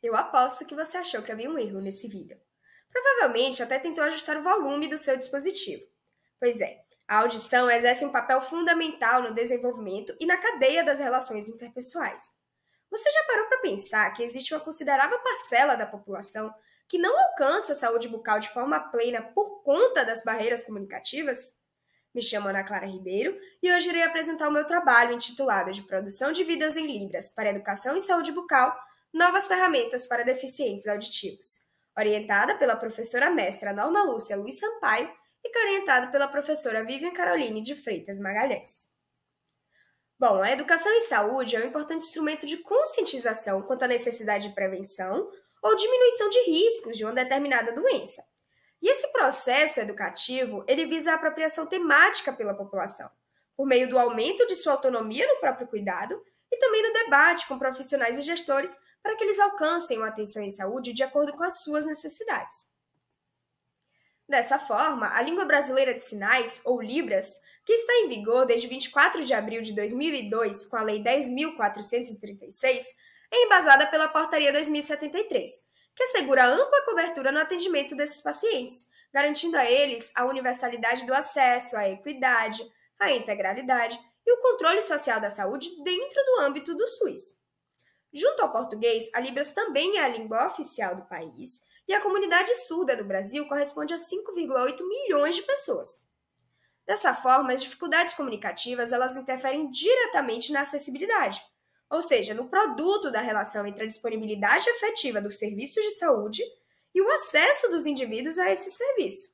Eu aposto que você achou que havia um erro nesse vídeo. Provavelmente até tentou ajustar o volume do seu dispositivo. Pois é, a audição exerce um papel fundamental no desenvolvimento e na cadeia das relações interpessoais. Você já parou para pensar que existe uma considerável parcela da população que não alcança a saúde bucal de forma plena por conta das barreiras comunicativas? Me chamo Ana Clara Ribeiro e hoje irei apresentar o meu trabalho intitulado de Produção de Vídeos em Libras para Educação e Saúde Bucal, Novas Ferramentas para Deficientes Auditivos, orientada pela professora mestra Norma Lúcia Luiz Sampaio e orientado pela professora Vivian Caroline de Freitas Magalhães. Bom, a educação em saúde é um importante instrumento de conscientização quanto à necessidade de prevenção ou diminuição de riscos de uma determinada doença. E esse processo educativo, ele visa a apropriação temática pela população, por meio do aumento de sua autonomia no próprio cuidado e também no debate com profissionais e gestores para que eles alcancem uma atenção em saúde de acordo com as suas necessidades. Dessa forma, a língua brasileira de sinais, ou Libras, que está em vigor desde 24 de abril de 2002 com a Lei 10.436, é embasada pela Portaria 2073, que assegura ampla cobertura no atendimento desses pacientes, garantindo a eles a universalidade do acesso, a equidade, a integralidade e o controle social da saúde dentro do âmbito do SUS. Junto ao português, a Libras também é a língua oficial do país e a comunidade surda do Brasil corresponde a 5,8 milhões de pessoas. Dessa forma, as dificuldades comunicativas elas interferem diretamente na acessibilidade, ou seja, no produto da relação entre a disponibilidade efetiva dos serviços de saúde e o acesso dos indivíduos a esse serviço.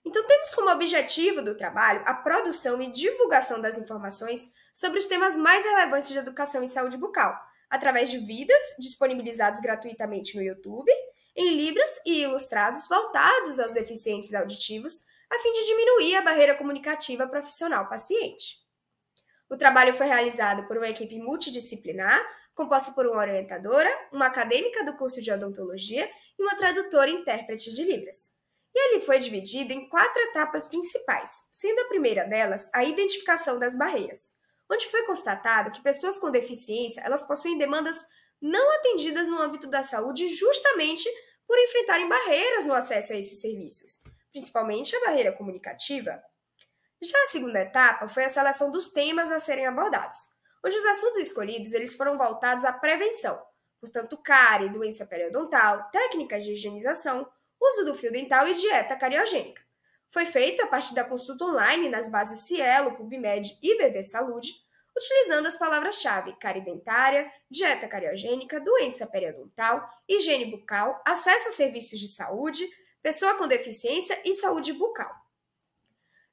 Então, temos como objetivo do trabalho a produção e divulgação das informações sobre os temas mais relevantes de educação em saúde bucal, através de vídeos disponibilizados gratuitamente no YouTube, em Libras e ilustrados voltados aos deficientes auditivos, a fim de diminuir a barreira comunicativa profissional-paciente. O trabalho foi realizado por uma equipe multidisciplinar, composta por uma orientadora, uma acadêmica do curso de odontologia e uma tradutora e intérprete de Libras. E ele foi dividido em 4 etapas principais, sendo a primeira delas a identificação das barreiras, onde foi constatado que pessoas com deficiência elas possuem demandas não atendidas no âmbito da saúde justamente por enfrentarem barreiras no acesso a esses serviços, principalmente a barreira comunicativa. Já a segunda etapa foi a seleção dos temas a serem abordados, onde os assuntos escolhidos eles foram voltados à prevenção, portanto, cárie, doença periodontal, técnicas de higienização, uso do fio dental e dieta cariogênica. Foi feito a partir da consulta online nas bases Cielo, PubMed e BV Saúde, utilizando as palavras-chave cárie dentária, dieta cariogênica, doença periodontal, higiene bucal, acesso a serviços de saúde, pessoa com deficiência e saúde bucal.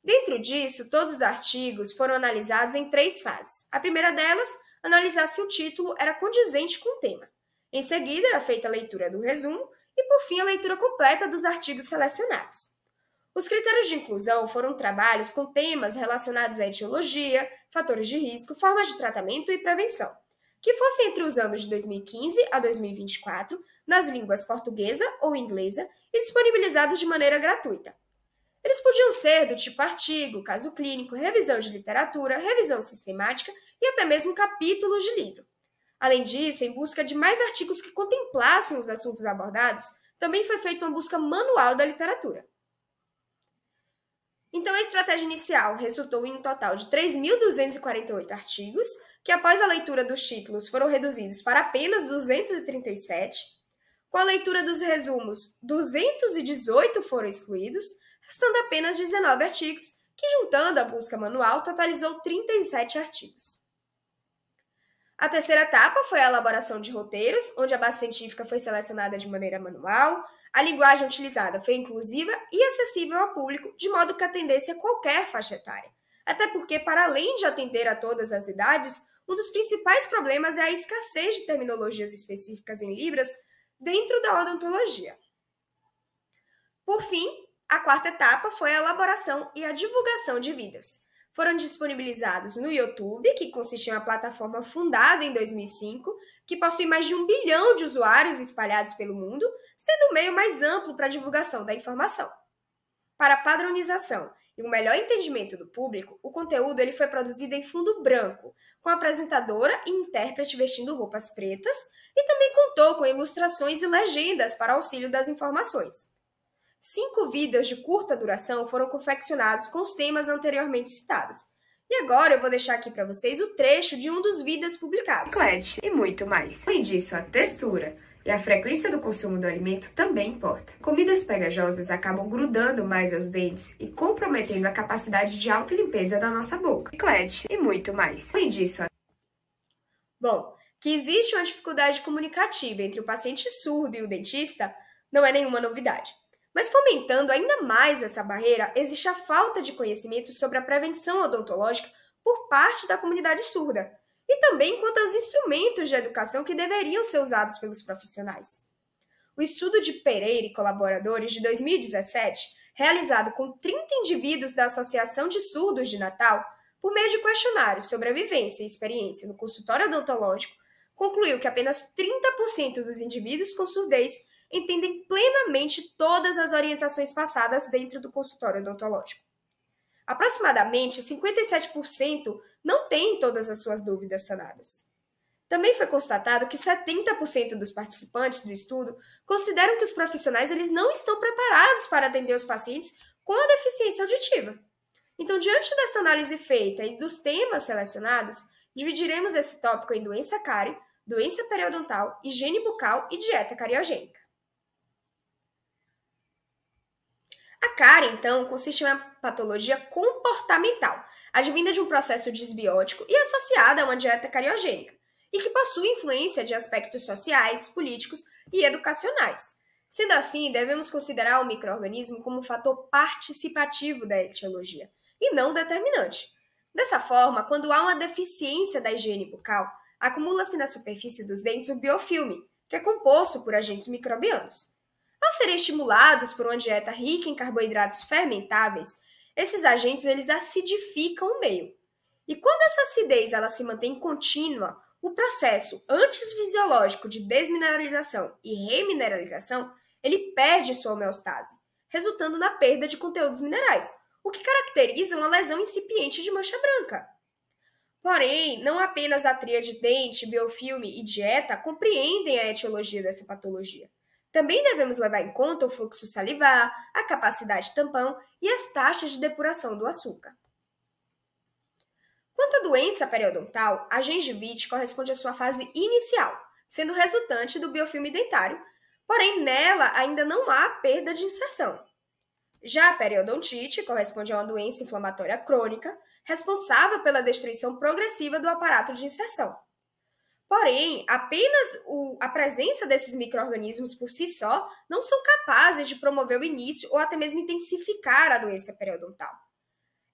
Dentro disso, todos os artigos foram analisados em 3 fases. A primeira delas, analisar se o título era condizente com o tema. Em seguida, era feita a leitura do resumo e, por fim, a leitura completa dos artigos selecionados. Os critérios de inclusão foram trabalhos com temas relacionados à etiologia, fatores de risco, formas de tratamento e prevenção, que fossem entre os anos de 2015 a 2024, nas línguas portuguesa ou inglesa e disponibilizados de maneira gratuita. Eles podiam ser do tipo artigo, caso clínico, revisão de literatura, revisão sistemática e até mesmo capítulos de livro. Além disso, em busca de mais artigos que contemplassem os assuntos abordados, também foi feita uma busca manual da literatura. Então, a estratégia inicial resultou em um total de 3.248 artigos, que após a leitura dos títulos foram reduzidos para apenas 237. Com a leitura dos resumos, 218 foram excluídos, restando apenas 19 artigos, que juntando a busca manual totalizou 37 artigos. A terceira etapa foi a elaboração de roteiros, onde a base científica foi selecionada de maneira manual, a linguagem utilizada foi inclusiva e acessível ao público, de modo que atendesse a qualquer faixa etária. Até porque, para além de atender a todas as idades, um dos principais problemas é a escassez de terminologias específicas em Libras dentro da odontologia. Por fim, a quarta etapa foi a elaboração e a divulgação de vídeos. Foram disponibilizados no YouTube, que consiste em uma plataforma fundada em 2005, que possui mais de 1 bilhão de usuários espalhados pelo mundo, sendo o meio mais amplo para a divulgação da informação. Para a padronização e o melhor entendimento do público, o conteúdo ele foi produzido em fundo branco, com a apresentadora e intérprete vestindo roupas pretas e também contou com ilustrações e legendas para auxílio das informações. 5 vídeos de curta duração foram confeccionados com os temas anteriormente citados. E agora eu vou deixar aqui para vocês o trecho de um dos vídeos publicados. Chiclete e muito mais. Além disso, a textura e a frequência do consumo do alimento também importa. Comidas pegajosas acabam grudando mais aos dentes e comprometendo a capacidade de autolimpeza da nossa boca. Chiclete e muito mais. Além disso, Bom, que existe uma dificuldade comunicativa entre o paciente surdo e o dentista não é nenhuma novidade. Mas fomentando ainda mais essa barreira, existe a falta de conhecimento sobre a prevenção odontológica por parte da comunidade surda, e também quanto aos instrumentos de educação que deveriam ser usados pelos profissionais. O estudo de Pereira e colaboradores de 2017, realizado com 30 indivíduos da Associação de Surdos de Natal, por meio de questionários sobre a vivência e experiência no consultório odontológico, concluiu que apenas 30% dos indivíduos com surdez entendem plenamente todas as orientações passadas dentro do consultório odontológico. Aproximadamente 57% não têm todas as suas dúvidas sanadas. Também foi constatado que 70% dos participantes do estudo consideram que os profissionais eles não estão preparados para atender os pacientes com a deficiência auditiva. Então, diante dessa análise feita e dos temas selecionados, dividiremos esse tópico em doença cárie, doença periodontal, higiene bucal e dieta cariogênica. A cárie, então, consiste em uma patologia comportamental, advinda de um processo disbiótico e associada a uma dieta cariogênica, e que possui influência de aspectos sociais, políticos e educacionais. Sendo assim, devemos considerar o micro-organismo como um fator participativo da etiologia, e não determinante. Dessa forma, quando há uma deficiência da higiene bucal, acumula-se na superfície dos dentes o biofilme, que é composto por agentes microbianos. Ao serem estimulados por uma dieta rica em carboidratos fermentáveis, esses agentes eles acidificam o meio. E quando essa acidez ela se mantém contínua, o processo antes fisiológico de desmineralização e remineralização, ele perde sua homeostase, resultando na perda de conteúdos minerais, o que caracteriza uma lesão incipiente de mancha branca. Porém, não apenas a tríade dente, biofilme e dieta compreendem a etiologia dessa patologia. Também devemos levar em conta o fluxo salivar, a capacidade tampão e as taxas de depuração do açúcar. Quanto à doença periodontal, a gengivite corresponde à sua fase inicial, sendo resultante do biofilme dentário, porém nela ainda não há perda de inserção. Já a periodontite corresponde a uma doença inflamatória crônica, responsável pela destruição progressiva do aparato de inserção. Porém, apenas a presença desses micro-organismos por si só não são capazes de promover o início ou até mesmo intensificar a doença periodontal.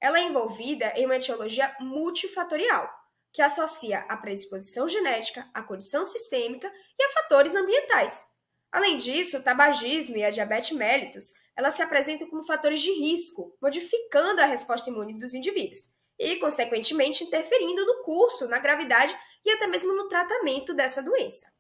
Ela é envolvida em uma etiologia multifatorial, que associa a predisposição genética, a condição sistêmica e a fatores ambientais. Além disso, o tabagismo e a diabetes mellitus, elas se apresentam como fatores de risco, modificando a resposta imune dos indivíduos e, consequentemente, interferindo no curso, na gravidade e até mesmo no tratamento dessa doença.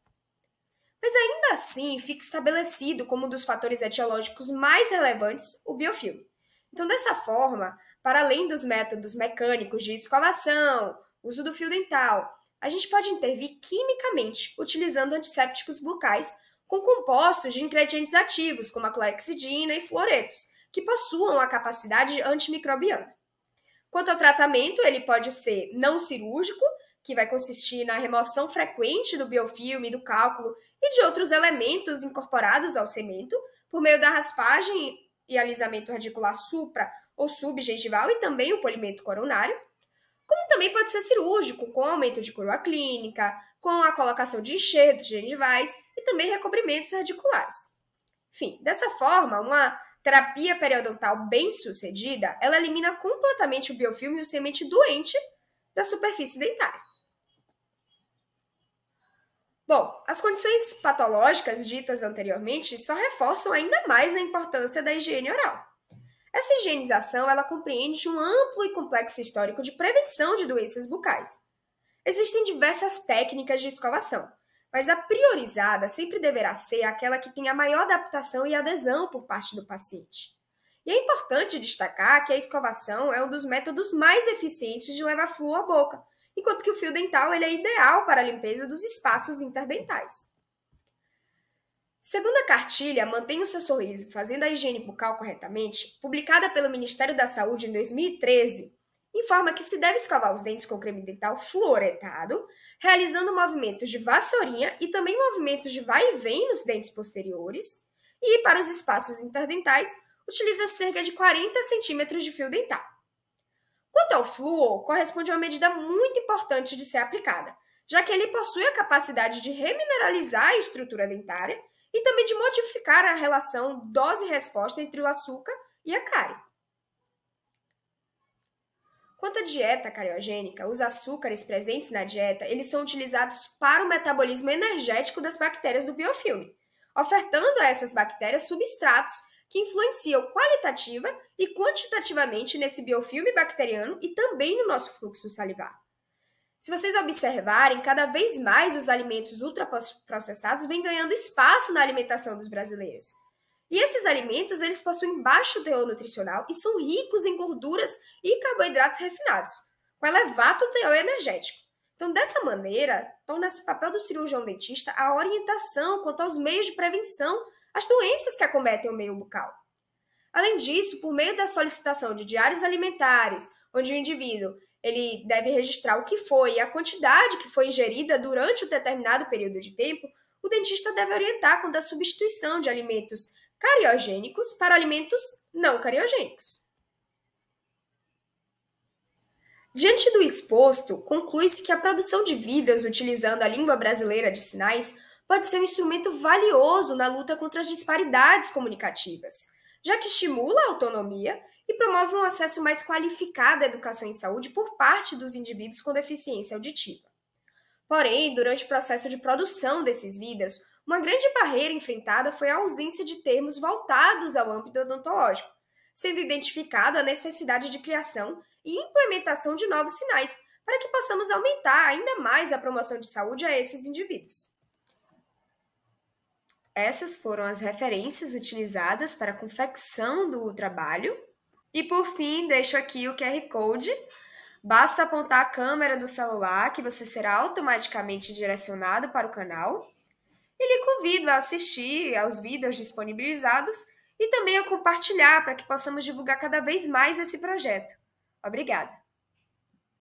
Mas ainda assim, fica estabelecido como um dos fatores etiológicos mais relevantes o biofilme. Então, dessa forma, para além dos métodos mecânicos de escovação, uso do fio dental, a gente pode intervir quimicamente, utilizando antissépticos bucais com compostos de ingredientes ativos, como a clorexidina e fluoretos, que possuam a capacidade antimicrobiana. Quanto ao tratamento, ele pode ser não cirúrgico, que vai consistir na remoção frequente do biofilme, do cálculo e de outros elementos incorporados ao cemento, por meio da raspagem e alisamento radicular supra ou subgengival e também o polimento coronário, como também pode ser cirúrgico, com aumento de coroa clínica, com a colocação de enxertos gengivais e também recobrimentos radiculares. Enfim, dessa forma, uma terapia periodontal bem-sucedida, ela elimina completamente o biofilme e o semente doente da superfície dentária. Bom, as condições patológicas ditas anteriormente só reforçam ainda mais a importância da higiene oral. Essa higienização ela compreende um amplo e complexo histórico de prevenção de doenças bucais. Existem diversas técnicas de escovação, mas a priorizada sempre deverá ser aquela que tem a maior adaptação e adesão por parte do paciente. E é importante destacar que a escovação é um dos métodos mais eficientes de levar flúor à boca, enquanto que o fio dental ele é ideal para a limpeza dos espaços interdentais. Segundo a cartilha Mantenha o seu sorriso fazendo a higiene bucal corretamente, publicada pelo Ministério da Saúde em 2013, informa que se deve escovar os dentes com creme dental fluoretado, realizando movimentos de vassourinha e também movimentos de vai e vem nos dentes posteriores, e para os espaços interdentais, utiliza cerca de 40 centímetros de fio dental. Quanto ao flúor, corresponde a uma medida muito importante de ser aplicada, já que ele possui a capacidade de remineralizar a estrutura dentária e também de modificar a relação dose-resposta entre o açúcar e a cárie. Quanto à dieta cariogênica, os açúcares presentes na dieta, eles são utilizados para o metabolismo energético das bactérias do biofilme, ofertando a essas bactérias substratos que influenciam qualitativa e quantitativamente nesse biofilme bacteriano e também no nosso fluxo salivar. Se vocês observarem, cada vez mais os alimentos ultraprocessados vêm ganhando espaço na alimentação dos brasileiros. E esses alimentos, eles possuem baixo teor nutricional e são ricos em gorduras e carboidratos refinados, com elevado teor energético. Então, dessa maneira, torna-se papel do cirurgião dentista a orientação quanto aos meios de prevenção às doenças que acometem o meio bucal. Além disso, por meio da solicitação de diários alimentares, onde o indivíduo ele deve registrar o que foi e a quantidade que foi ingerida durante um determinado período de tempo, o dentista deve orientar quanto à substituição de alimentos cariogênicos para alimentos não cariogênicos. Diante do exposto, conclui-se que a produção de vidas utilizando a língua brasileira de sinais pode ser um instrumento valioso na luta contra as disparidades comunicativas, já que estimula a autonomia e promove um acesso mais qualificado à educação em saúde por parte dos indivíduos com deficiência auditiva. Porém, durante o processo de produção desses vídeos, uma grande barreira enfrentada foi a ausência de termos voltados ao âmbito odontológico, sendo identificada a necessidade de criação e implementação de novos sinais, para que possamos aumentar ainda mais a promoção de saúde a esses indivíduos. Essas foram as referências utilizadas para a confecção do trabalho. E por fim, deixo aqui o QR Code. Basta apontar a câmera do celular que você será automaticamente direcionado para o canal. E lhe convido a assistir aos vídeos disponibilizados e também a compartilhar para que possamos divulgar cada vez mais esse projeto. Obrigada!